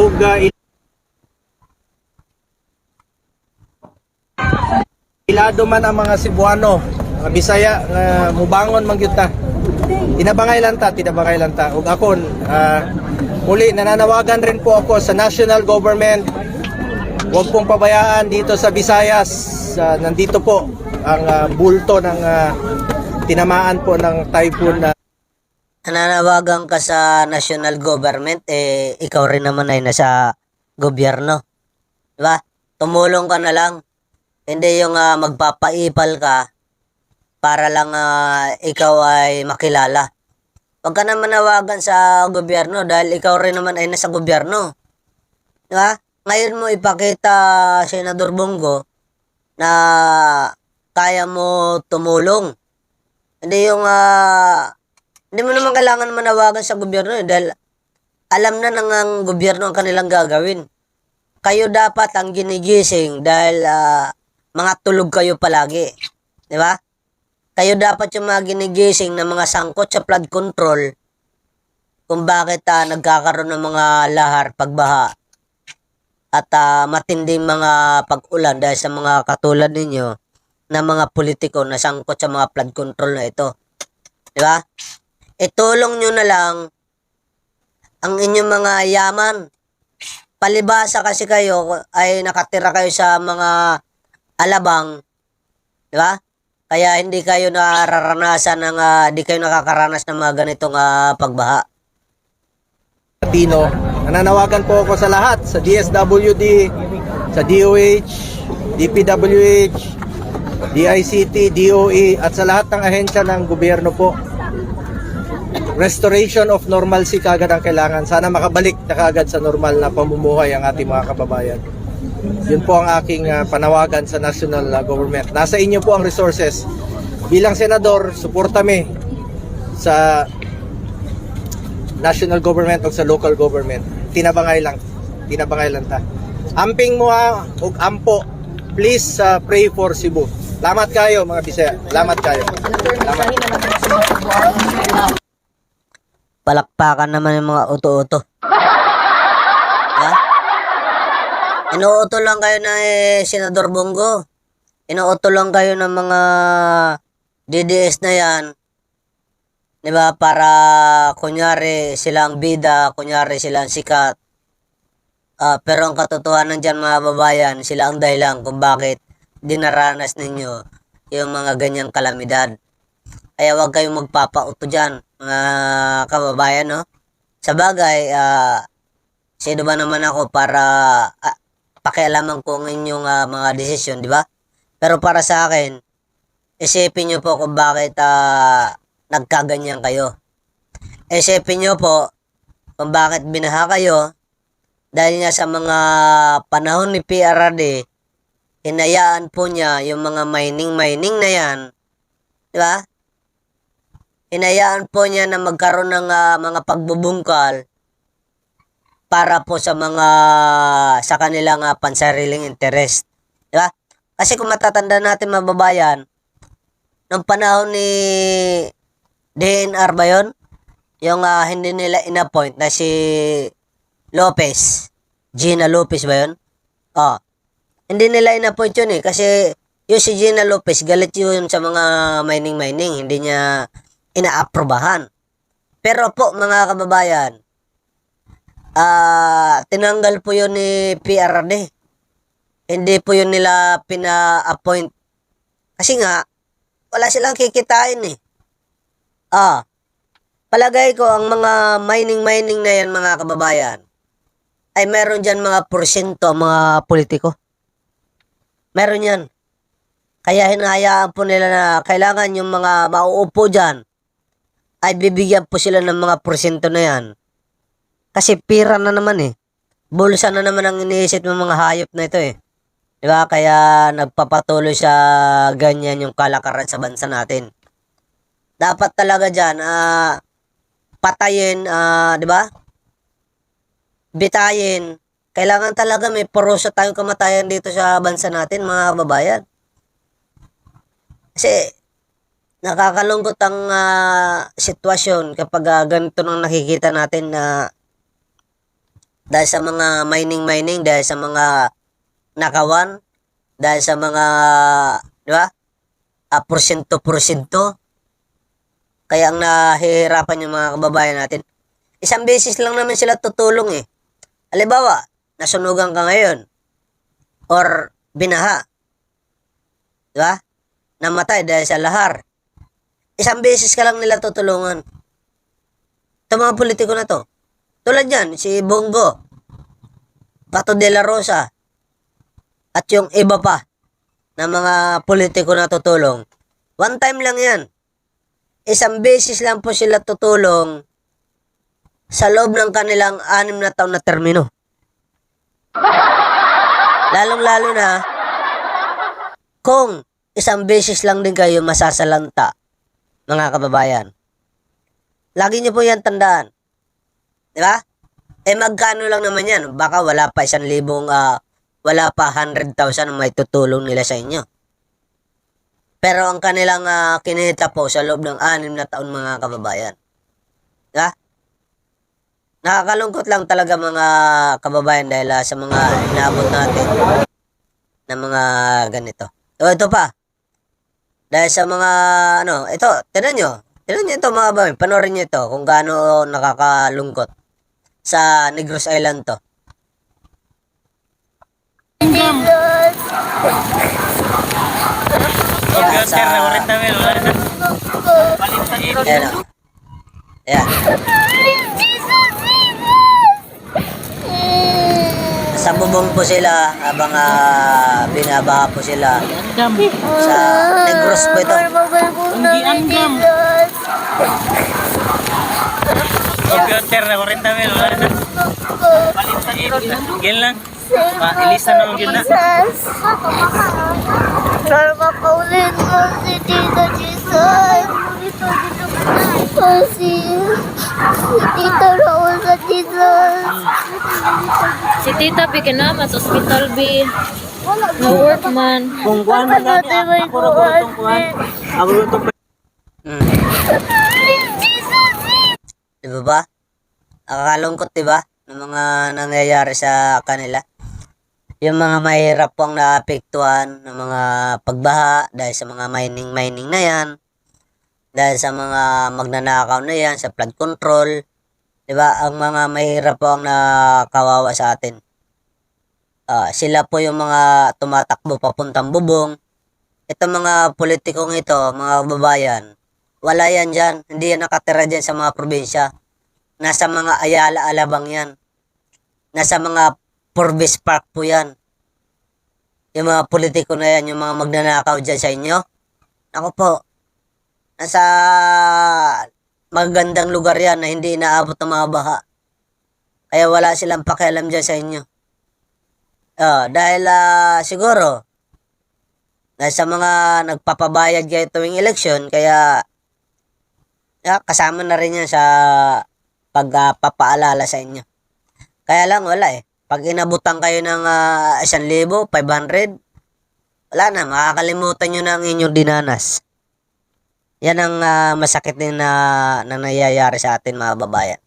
ug ilado man ang mga Cebuano, mga Bisaya nga mubangon man gyud ta. Tinabangay lang ta. Ug akon muli nananawagan rin po ako sa national government. Huwag pong pabayaan dito sa Visayas. Nandito po ang bulto ng tinamaan po ng typhoon na Nananawagan ka sa national government, ikaw rin naman ay nasa gobyerno. Diba? Tumulong ka na lang. Hindi yung magpapaipal ka para lang ikaw ay makilala. Huwag ka na manawagan sa gobyerno dahil ikaw rin naman ay nasa gobyerno. Diba? Ngayon mo ipakita, Senador Bongo, na kaya mo tumulong. Hindi yung hindi mo naman kailangan manawagan sa gobyerno dahil alam na ng gobyerno ang kanilang gagawin. Kayo dapat ang ginigising dahil mga tulog kayo palagi. Di ba? Kayo dapat yung mga ginigising na mga sangkot sa flood control kung bakit nagkakaroon ng mga lahar, pagbaha at matinding mga pag-ulan dahil sa mga katulad ninyo na mga politiko na sangkot sa mga flood control na ito. Di ba? Itulong nyo na lang ang inyong mga yaman. Palibasa kasi kayo ay nakatira kayo sa mga alabang, di ba? Kaya hindi kayo nararanasan ng hindi kayo nakakaranas ng mga ganitong pagbaha. Latino. Nananawagan po ako sa lahat, sa DSWD, sa DOH, DPWH, DICT, DOE at sa lahat ng ahensya ng gobyerno po. Restoration of normalcy kagad ang kailangan. Sana makabalik na kagad sa normal na pamumuhay ang ating mga kababayan. Yun po ang aking panawagan sa national government. Nasa inyo po ang resources. Bilang senador, suporta mi sa national government o sa local government. Tinabangay lang ta. Amping mo ug ampo. Please pray for Cebu. Salamat kayo mga Bisaya. Salamat kayo. Palakpakan naman yung mga uto-uto. Ha? Inuuto lang kayo na Senador Bongo. Inuuto lang kayo ng mga DDS na yan. Diba? Para kunyari sila ang bida, kunyari sila ang sikat. Pero ang katotohanan dyan mga babayan, sila ang dahilan kung bakit dinaranas ninyo yung mga ganyang kalamidad. Kaya huwag kayong magpapauto dyan, mga kababayan, no? Sa bagay, sino ba naman ako para pakialaman ko ang inyong mga desisyon, di ba? Pero para sa akin, isipin nyo po kung bakit nagkaganyan kayo. Isipin nyo po kung bakit binaha kayo dahil nga sa mga panahon ni PRRD, hinayaan po niya yung mga mining na yan, di ba? Hinayaan po niya na magkaroon ng mga pagbubungkal para po sa sa kanilang pansariling interest. Di ba? Kasi kung matatanda natin mababayan, nung panahon ni DNR ba yun? Yung hindi nila inappoint na si Lopez. Gina Lopez ba yun? Hindi nila inappoint yun kasi yung si Gina Lopez, galit yun sa mga mining. Hindi niya inaaprobahan. Pero po mga kababayan, tinanggal po yun ni PRD. Hindi po yun nila pina-appoint. Kasi nga, wala silang kikitain palagay ko ang mga mining na yan mga kababayan, ay meron dyan mga porsyento mga politiko. Meron yan. Kaya hinahayaan po nila na kailangan yung mga mauupo dyan ay bibigyan po sila ng mga porsyento na yan. Kasi pira na naman bulsa na naman ang iniisip ng mga hayop na ito Diba? Kaya nagpapatuloy sa ganyan yung kalakaran sa bansa natin. Dapat talaga dyan, patayin, diba? Bitayin. Kailangan talaga may parusa tayong kamatayan dito sa bansa natin, mga kababayan. Kasi nakakalungkot ang sitwasyon kapag ganito nang nakikita natin na Dahil sa mga mining, dahil sa mga nakawan, dahil sa mga, di ba? Porsyento-porsyento. Kaya ang nahihirapan yung mga kababayan natin. Isang beses lang naman sila tutulong eh. Halimbawa, nasunugan ka ngayon. Or binaha. Di ba? Namatay dahil sa lahar. Isang beses ka lang nila tutulungan. Ito mga politiko na to. Tulad yan, si Bongo, Pato de la Rosa, at yung iba pa na mga politiko na tutulong. One time lang yan. Isang beses lang po sila tutulong sa loob ng kanilang 6 na taon na termino. Lalong-lalo na kung isang beses lang din kayo masasalanta, mga kababayan. Lagi niyo po yan tandaan. Di ba? Magkano lang naman yan? Baka wala pa 1,000, wala pa 100,000 ang may tutulong nila sa inyo. Pero ang kanilang kinita po sa loob ng 6 na taon, mga kababayan. Di ba? Nakakalungkot lang talaga, mga kababayan, dahil sa mga inaabot natin na mga ganito. So, ito pa. Dahil sa mga, ito, tinan nyo ito, mga kababayan. Panoorin nyo ito kung gaano nakakalungkot. Sa Negros Island to. Ayan o. Ayan. Sa bubong po sila habang binabaha po sila sa Negros po ito. Computer na 40,000, wala na. Yan lang. Ilisan na yun na. Para makaulit ko si Tito Jesus. Si Tito Raul sa Jesus. Si Tita Pikinama sa hospital B. Na workman. Kung kuhan man natin, ako na po itong kuhan. Ako na itong Diba ba? Nakakalungkot, diba? Ng mga nangyayari sa kanila. Yung mga mahirap pong naapektuhan ng mga pagbaha dahil sa mga mining na yan. Dahil sa mga magnanakaw na yan, sa flood control. Diba? Ang mga mahirap po ang nakawawa sa atin. Sila po yung mga tumatakbo papuntang bubong. Itong mga politikong ito, mga babayan, wala yan dyan. Hindi yan nakatira dyan sa mga probinsya. Nasa mga Ayala, Alabang yan. Nasa mga Forbes Park po yan. Yung mga politiko na yan, yung mga magnanakaw dyan sa inyo. Ako po, nasa magandang lugar yan na hindi inaabot ng mga baha. Kaya wala silang pakialam dyan sa inyo. Dahil siguro, dahil sa mga nagpapabayad kayo tuwing eleksyon, kaya kasama na rin yan sa pagpapaalala sa inyo. Kaya lang wala eh. Pag inabutan kayo ng 1,500, wala na, makakalimutan nyo na ang inyong dinanas. Yan ang masakit din na nangyayari sa atin, mga babayan.